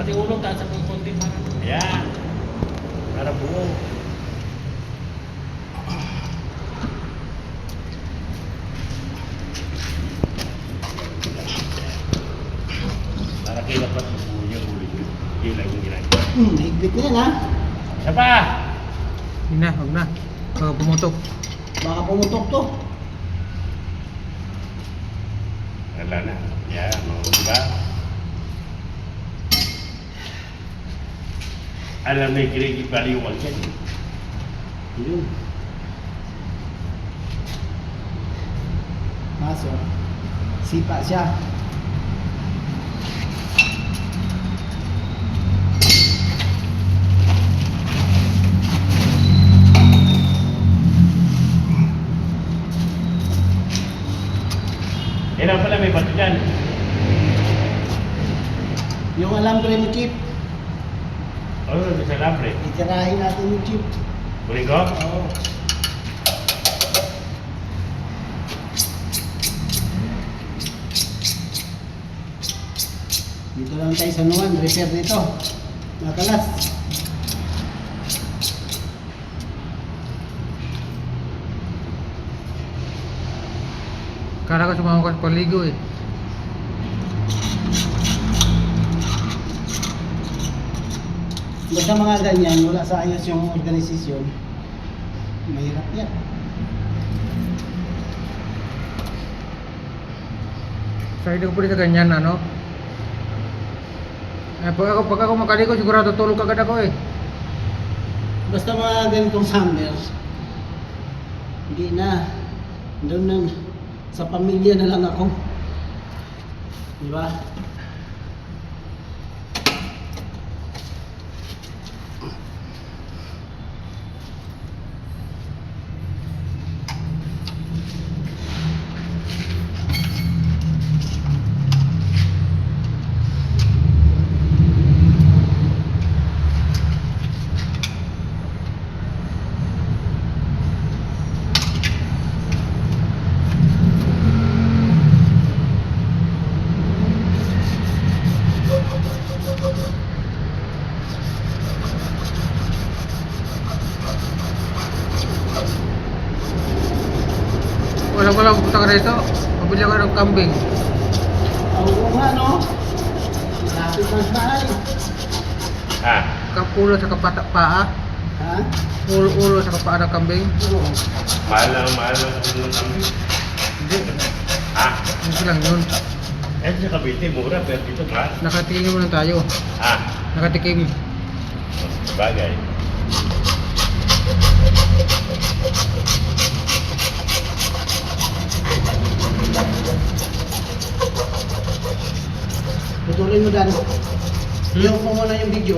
Pati ulo, taas mo yung konti para. Ayan. Para buo. Para kilapat mo buo niya ulo niyo. Yun lang yung ginagawa. Higpit na yan ha. Isa pa! Hindi na, huwag na. Baka pumutok. Baka pumutok to. Wala na. Yan, diba? Alam na yung kirigit baliwag yan. Yun. Maso. Sipa siya. Yan pala may bato dyan. Yung alambre ni Chip. Ano na sa labre? Itirahin natin yung Chip. Kunin ko? Oo. Dito lang tayo sa nuwan. Repair nito. Nakalas. Kala ko sumama ka sa paligo eh. Basta mga ganyan, wala sa ayos yung organisasyon. Mahirap yan. So hindi ko pwede sa ganyan ano. Pag ako makaligo sigurado tulog agad ako eh. Basta mga ganitong summers, hindi na. Doon na. Sa pamilya na lang ako. Di ba? Wala pupunta ka rito. Pabili ako ng kambing. Oo nga, no? Lapit ng bahay. Ha? Kapulo sa kapata paa. Ha? Ulo sa kapaa ng kambing. Oo. Mahal lang ng kami. Hindi. Ha? Hindi lang yun. Eh, sa Cavite, mura, pero dito mahal. Nakatikim muna tayo. Ha? Nakatikim. Bagay. Tutuloy mo Dan. Yung mo muna yung video.